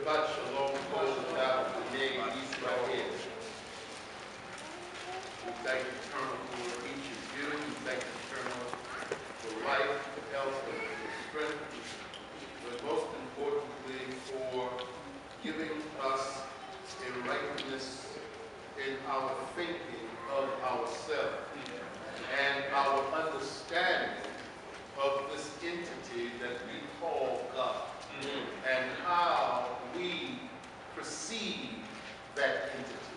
Shabbat Shalom, Kodesh, Bnai, Israel. We thank Eternal for each of you. We thank Eternal for life, for health, and for strength. But most importantly, for giving us a rightness in our thinking of ourselves and our understanding of this entity that we call God, and how we perceive that entity.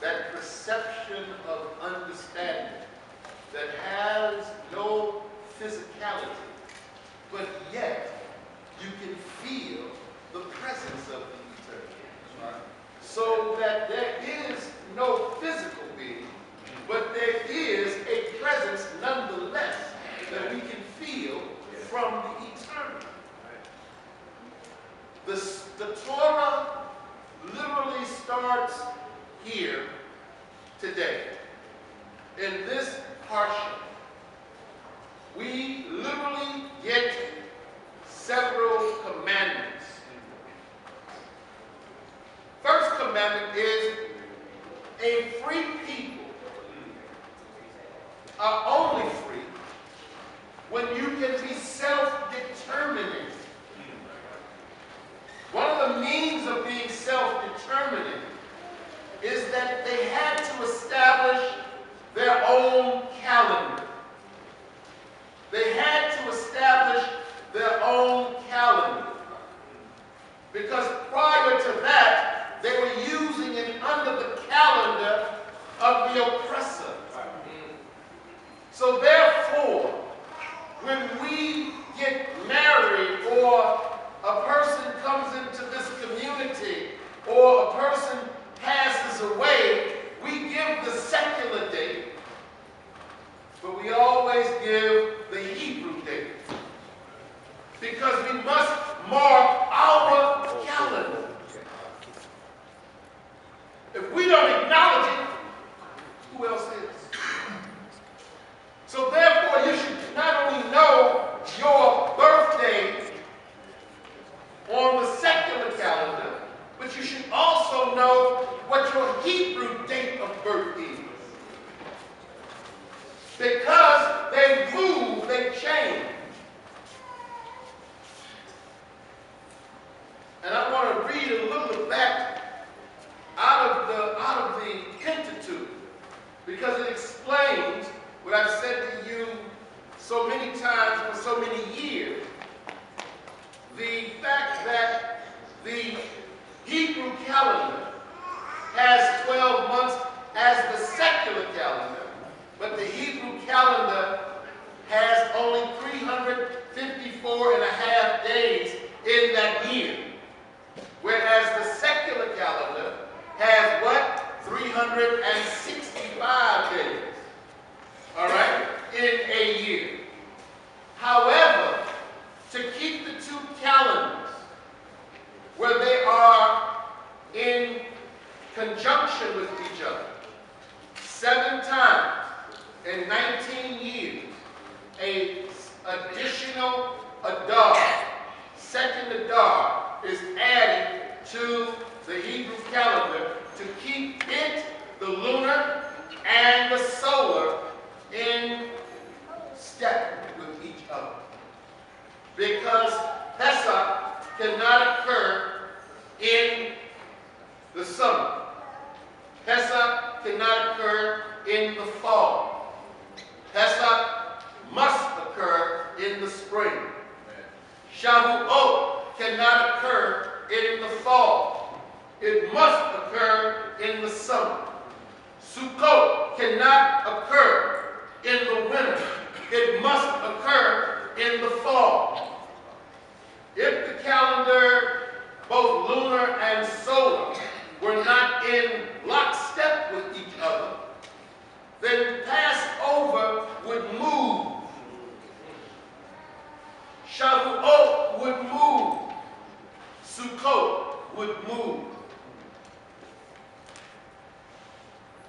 That perception of understanding that has no physicality, but yet you can feel the presence of the eternal. So that there is no physical being, but there is a presence nonetheless that we can feel from the eternal. The Torah literally starts here today. In this Parshah, we literally get several commandments. First commandment is a free people are only free when you can be self-determining. One of the means of being self-determining is that they had to establish their own calendar. They had to establish their own calendar. Because prior to that, they were using it under the calendar of the oppressor. So therefore, when we get married, or a person comes into this community, or a person passes away, we give the secular date, but we always give the Hebrew date. Because we must mark our calendar. If we don't acknowledge it, who else is? So therefore, you should not only know your birthday on the secular calendar, but you should also know what your Hebrew date of birth is. Because they move, they change. And I want to read a little back out of the Pentateuch, because it explains what I've said to you so many times for so many years. The fact that the Hebrew calendar has 12 months as the secular calendar, but the Hebrew calendar has only 354 and a half days in that year. Whereas the secular calendar has what? 365 days. All right? In a year. However, to keep the two calendars where they are in conjunction with each other 7 times in 19 years, an additional Adar, second Adar, is added to the Hebrew calendar to keep it, the lunar and the solar, in step with each other. Because Pesach cannot occur in the summer. Pesach cannot occur in the fall. Pesach must occur in the spring. Shavuot cannot occur in the fall. It must occur in the summer. Sukkot cannot occur in the winter. It must occur in the fall. If the calendar, both lunar and solar, were not in lockstep with each other, then Passover would move. Shavuot would move. Sukkot would move.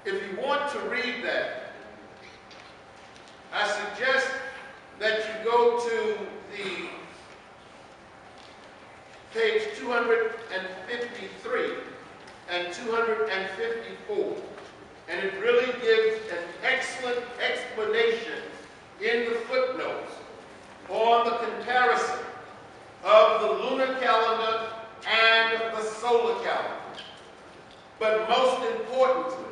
If you want to read that, I suggest that you go to the page 200 and 253 and 254. And it really gives an excellent explanation in the footnotes on the comparison of the lunar calendar and the solar calendar. But most importantly,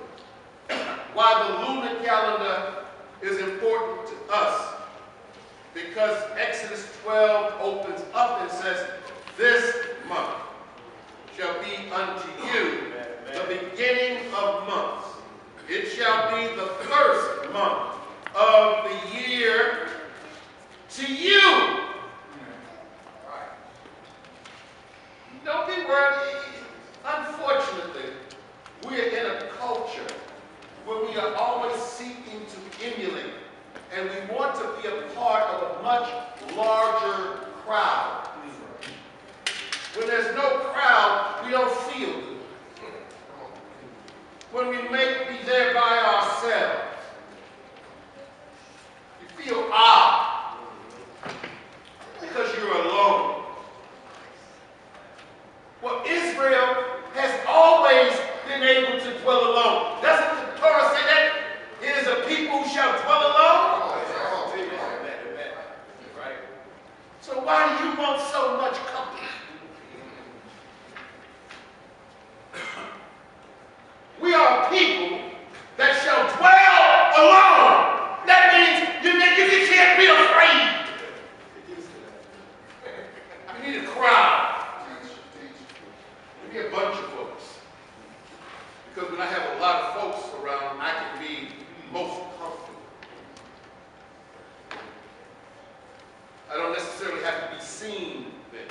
why the lunar calendar is important to us, because Exodus 12 opens up and says, this month shall be unto you the beginning of months. It shall be the first month of the year to you. Don't be worried. Unfortunately, we are in a culture where we are always seeking to emulate, and we want to be a part of a much larger crowd. When there's no crowd, we don't feel good. When we may be there by ourselves, you feel odd because you're alone. Well, Israel has always been able to dwell alone. Doesn't the Torah say that? It is a people who shall dwell alone? So why do you want so much company? We are a people that shall dwell alone. That means you can't be afraid. You need a crowd. You need a bunch of folks. Because when I have a lot of folks around, I can be most comfortable. I don't necessarily have to be seen then.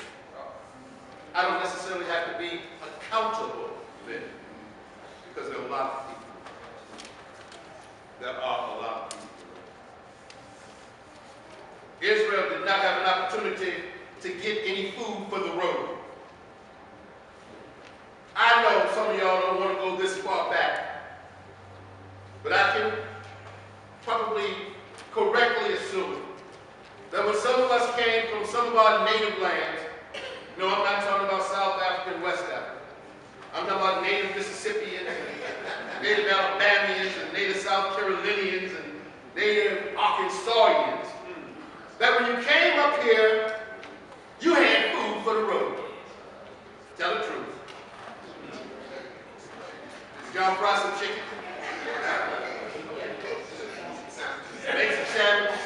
I don't necessarily have to be accountable then. Because there are a lot of people. There are a lot of people. Israel did not have an opportunity to get any food for the road. I know some of y'all don't want to go this far back, but I can probably correctly assume that when some of us came from some of our native lands, no, I'm not talking about South Africa and West Africa. I'm talking about native Mississippians, and native Alabamians, and native South Carolinians, and native Arkansasians. That when you came up here, you had food for the road. Tell the truth. Did y'all fry some chicken? Make some sandwiches?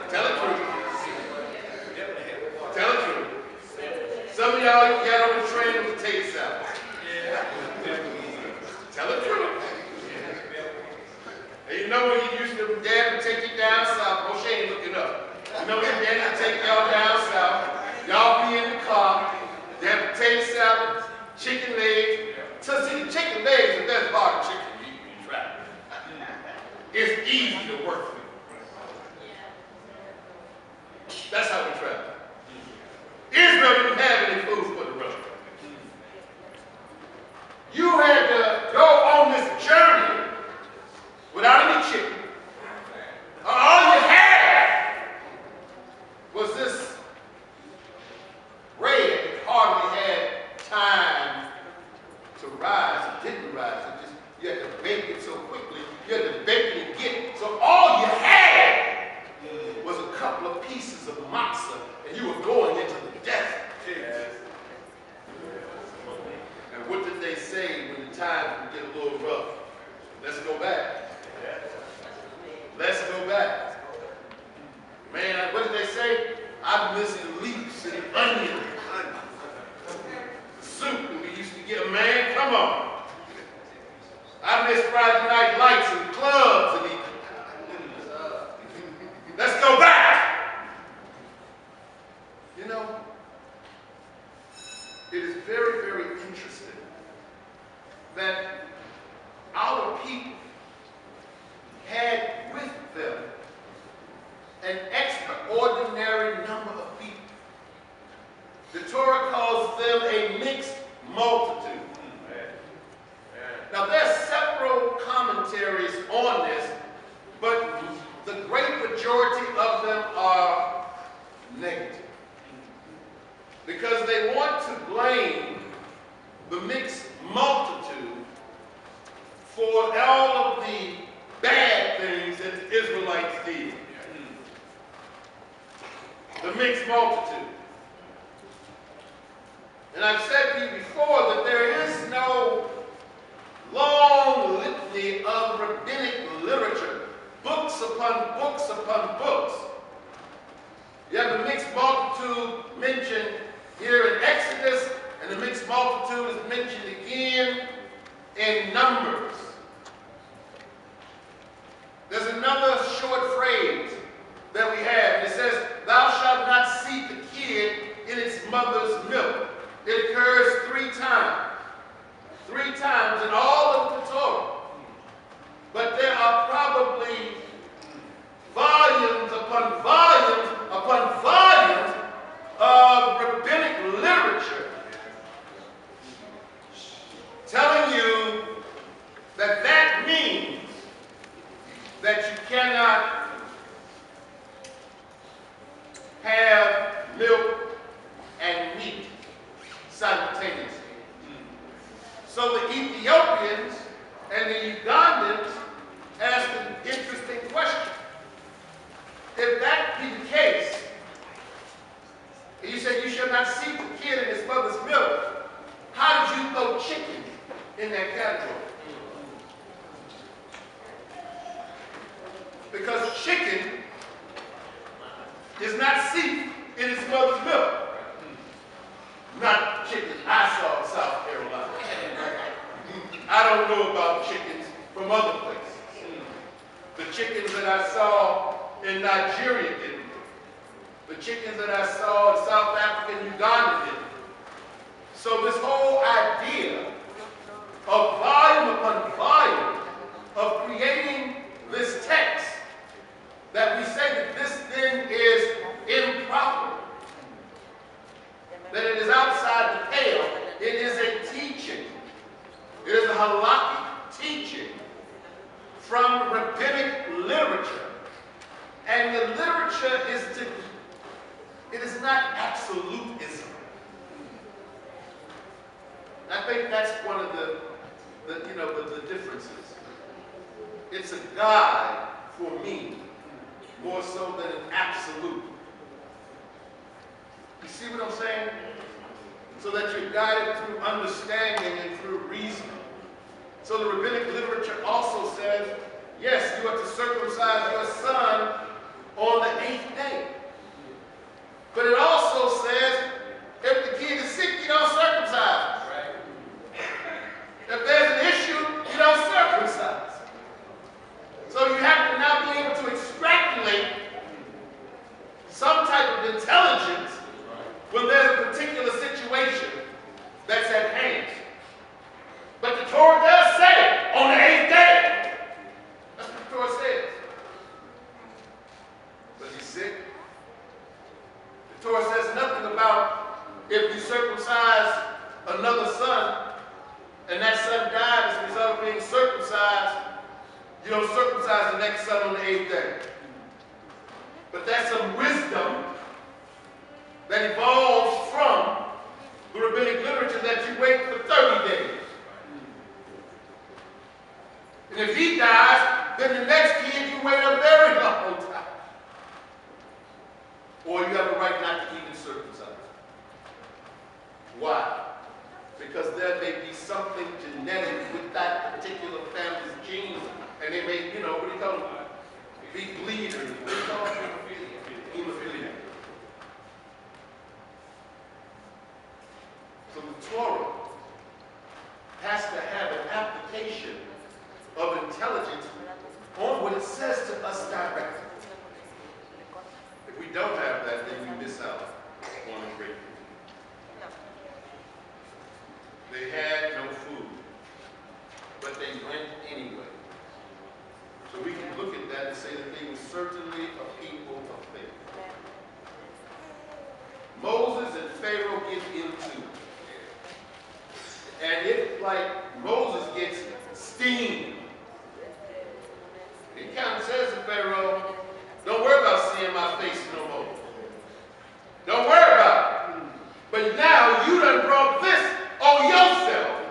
Tell the truth. Tell the truth. Some of y'all got on the train with potato salad. Tell the truth. And you know when you used to, Dad would take you down south. Moshe ain't looking up. You know when Dad would take y'all down south. Y'all be in the car. They have potato salad, chicken legs. So see, the chicken legs is the best part of chicken you eat when you travel. It's easy to work with. That's how we travel. Israel didn't have any food for the road. You had to go on this journey without any chicken. All you had was this bread that hardly had time to rise. It didn't rise. You had to bake it so quickly. You had to bake it and get it. So all you had was a couple of pieces of matzah, and you were going into the desert. And what did they say when the times would get a little rough? Let's go back. Let's go back. Man, what did they say? I miss the leeks and the onions. The soup that we used to get. Man, come on. I miss Friday night lights and clubs and let's go back. You know, it is very, very interesting that our people had with them an extraordinary number of people. The Torah calls them a mixed multitude. Now, there are several commentaries on this, but the great majority of them are negative. Because they want to blame And I've said to you before that there is no long litany of rabbinic literature, books upon books upon books. You have the mixed multitude mentioned here in Exodus, and the mixed multitude is mentioned again in Numbers. There's another short phrase that we have, and it says, "Thou shalt not seek the kid in its mother's milk." It occurs 3 times. 3 times in all of the Torah. But there are probably volumes upon volumes upon volumes of rabbinic literature telling you that that means that you cannot have milk and meat simultaneously. So the Ethiopians and the Ugandans asked an interesting question. If that be the case, and you said you shall not seek the kid in his mother's milk, how did you throw chicken in that category? Because chicken is not seeked in its mother's milk. Not chicken I saw in South Carolina. I don't know about chickens from other places. The chickens that I saw in Nigeria didn't. The chickens that I saw in South Africa and Uganda didn't. So this whole idea of volume upon volume of creating this text, that we say that this thing is improper, that it is outside the pale, it is a teaching. It is a halakhic teaching from rabbinic literature. And the literature it is not absolutism. I think that's one of the differences. It's a guide for me, more so than an absolute. You see what I'm saying? So that you're guided through understanding and through reasoning. So the rabbinic literature also says, yes, you are to circumcise your son on the 8th day. But it also says, if the kid is sick, you don't circumcise. Right. If there's an issue, you don't circumcise. So you have to now be able to extrapolate some type of intelligence when there's a particular situation that's at hand. But the Torah does say, on the 8th day. That's what the Torah says. Was he sick? The Torah says nothing about if you circumcise another son, and that son died as a result of being circumcised, you don't circumcise the next son on the 8th day. But that's some wisdom that evolves from the rabbinic literature that you wait for 30 days. And if he dies, then the next kid you wait a very long time. Or you have a right not to even circumcise. Why? Because there may be something genetic with that particular family's genes, and they may, what do you call them? Be bleeders. What do you call them? Hemophilia. So the Torah has to have an application of intelligence on what it says to us directly. If we don't have that, then we miss out on a great thing. They had no food, but they went anyway. So we can look at that and say that they were certainly a people of faith. Moses and Pharaoh get into it. And it's like Moses gets steamed. He kind of says to Pharaoh, don't worry about seeing my face no more. Don't worry about it. But now you done brought this on yourself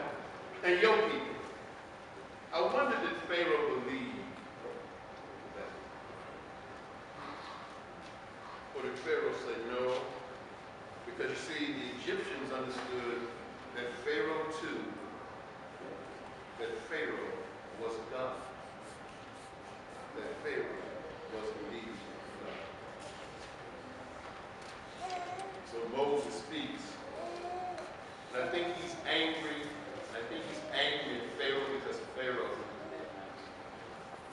and your people. I wonder did Pharaoh believe that? Or did Pharaoh say no? Because you see, the Egyptians understood Pharaoh too, that Pharaoh was God. That Pharaoh was indeed God. So Moses speaks. And I think he's angry. I think he's angry at Pharaoh because Pharaoh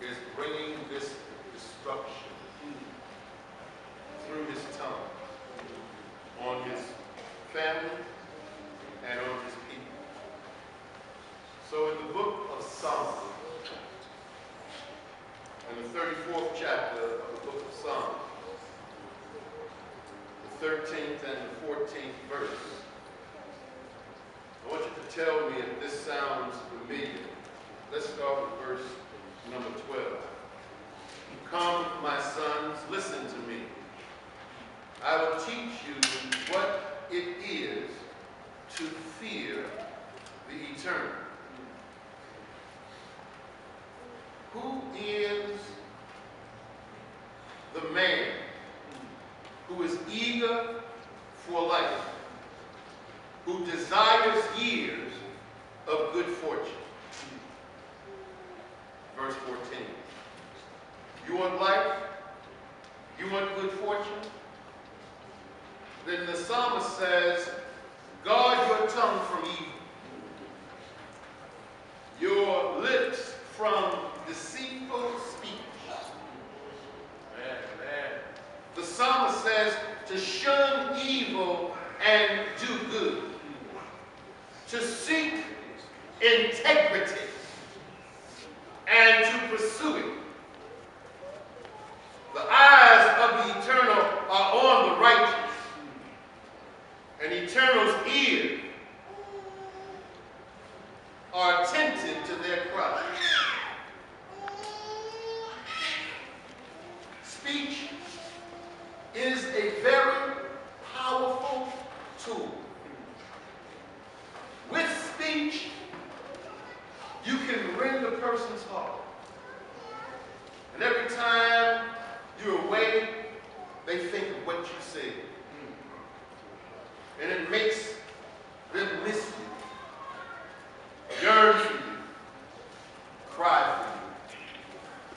is bringing this destruction through his tongue on his family and on his people. So in the book of Psalms, in the 34th chapter of the book of Psalms, the 13th and the 14th verse, I want you to tell me if this sounds familiar. Let's start with verse number 12. Come, my sons, listen to me. I will teach you what it is to fear the Eternal. Who is the man who is eager for life, who desires years of good fortune? Verse 14. You want life? You want good fortune? Then the psalmist says, guard your tongue from evil, your lips from deceitful speech. Amen. The psalmist says to shun evil and do good, to seek integrity and to pursue it. The eyes of the Eternal are on the righteous, and Eternal's ears are attentive to their cry. Speech is a very powerful tool. With speech, you can win the person's heart. And every time you're away, they think of what you said. And it makes them miss you, yearn for you, cry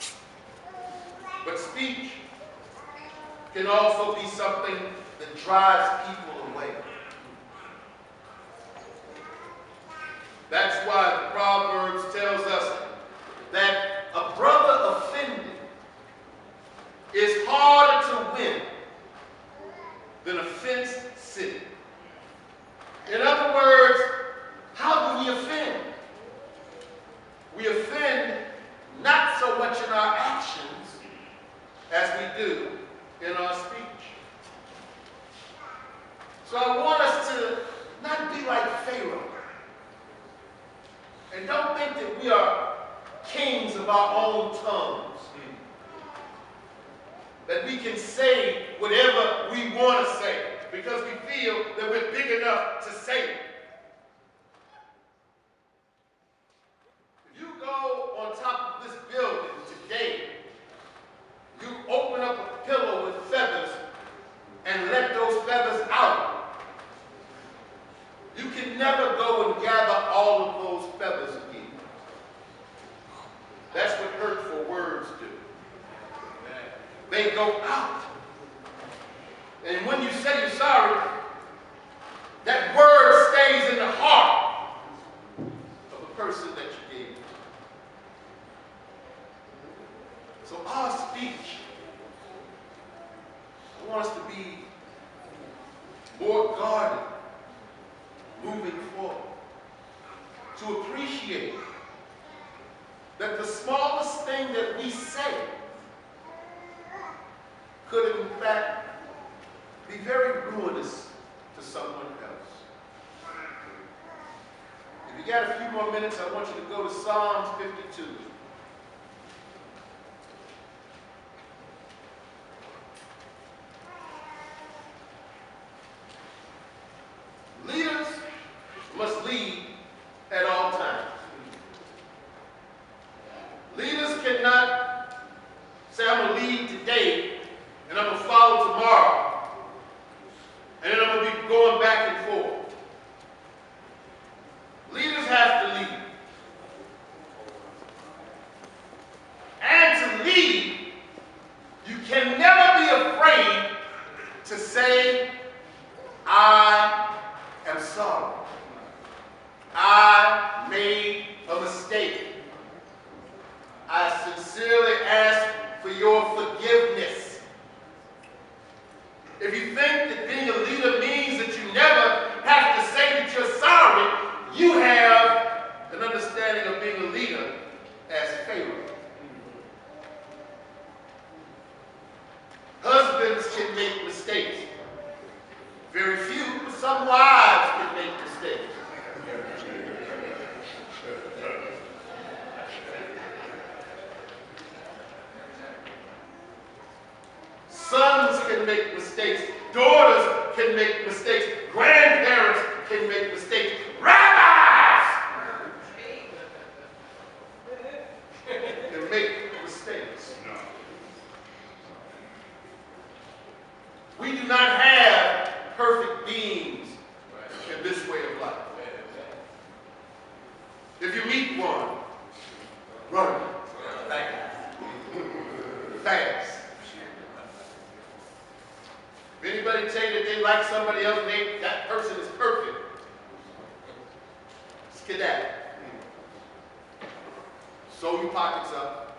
for you. But speech can also be something that drives people away. That's why the Proverbs tells us that a brother offended is harder to win than a fenced city. In other words, how do we offend? We offend not so much in our actions as we do in our speech. So I want us to not be like Pharaoh. And don't think that we are kings of our own tongues. That we can say whatever we want to say because we feel that we're big enough to say it. If you go on top of this building today, you open up a pillow with feathers and let those feathers out. You can never go and gather all of those feathers again. That's what hurtful words do. They go out. And when you say you're sorry, that word stays in the heart of the person that you gave it to. So our speech, I want us to be more guarded moving forward. To appreciate that the smallest thing that we say could in fact be very ruinous to someone else. If you got a few more minutes, I want you to go to Psalms 52. Leaders must lead at all times. Leaders cannot say, I'm going to lead today and I'm going to follow tomorrow. And then I'm going to be going back and forth. you have an understanding of being a leader as Pharaoh. Husbands can make mistakes. Very few, but some wives can make mistakes. Sons can make mistakes. Daughters can make mistakes. Grandparents can make mistakes. Rabbis can make mistakes. We do not have perfect beings in this way of life. If you meet one, run. Fast. If anybody tell you that they like somebody else, that person is perfect, skedaddle. Sew your pockets up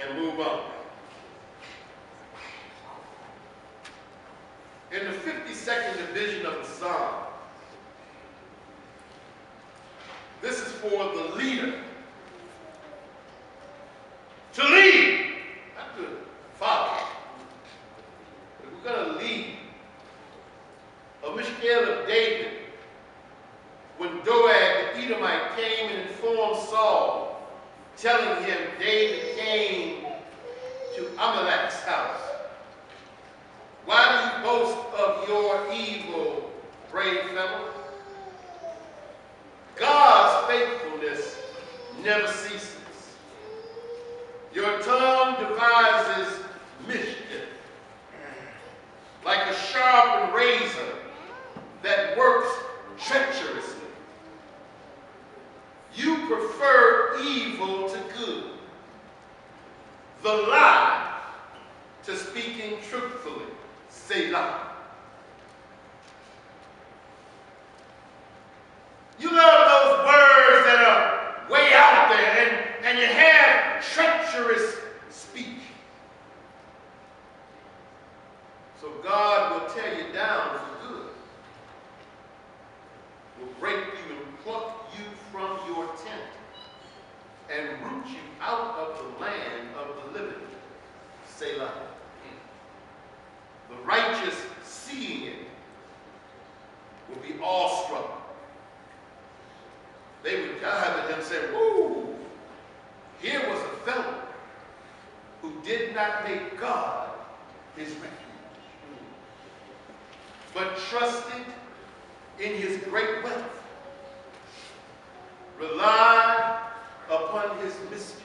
and move on. In the 52nd division of the Psalm, this is for the leader to lead, not to follow. If we're going to lead, a Mishkel of David, when Doeg the Edomite came and informed Saul, telling him David came to Amalek's house. Why do you boast of your evil, brave fellow? God's faithfulness never ceases. Your tongue devises mischief, like a sharpened razor that works treacherously. You prefer evil to good, the lie to speaking truthfully. Selah. You love those words that are way out there, and you have treacherous speech. So God will tear you down for good. Will break you and pluck you from your tent and root you out of the land of the living. Selah. The righteous, seeing it, will be awestruck. They would dive at him and say, "Woo! Here was a fellow who did not make God his refuge, but trusted in his great wealth, relied upon his mischief.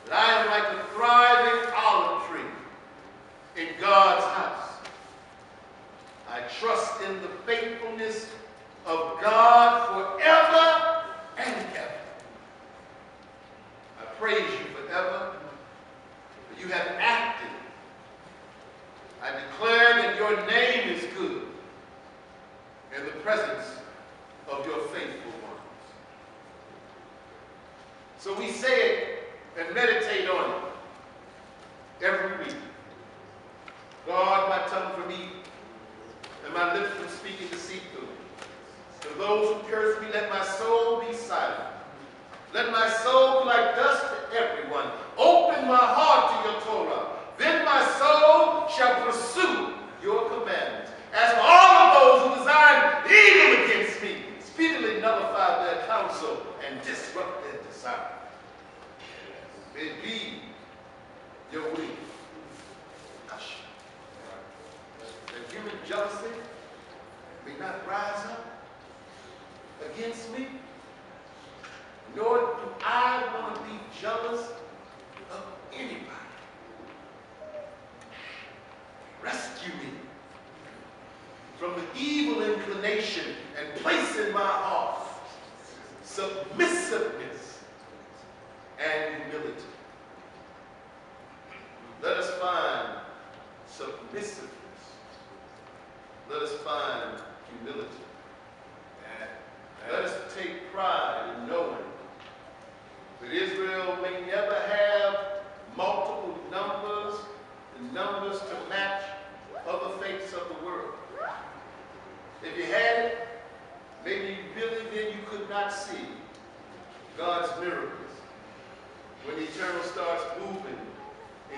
But I am like a thriving olive tree in God's house. I trust in the faithfulness of God forever and ever. I praise you forever, for you have acted. I declare that your name is good in the presence of your faithful ones." So we say it and meditate on it every week. Guard my tongue from evil and my lips from speaking deceitfully. To those who curse me, let my soul be silent. Let my soul be like dust to everyone. Open my heart to your Torah. Then my soul shall pursue your commandments. As for all of those who design evil against me, speedily nullify their counsel and disrupt their desire. May it be your will. Hush. That human jealousy may not rise up against me, nor do I want to be jealous of anybody. Rescue me from the evil inclination and place in my heart submissiveness and humility. Let us find submissiveness. Let us find humility. Let us take pride in knowing that Israel may never have multiple numbers, the numbers to match other faiths of the world.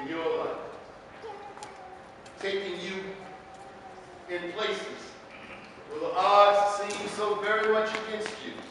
in your life, taking you in places where the odds seem so very much against you.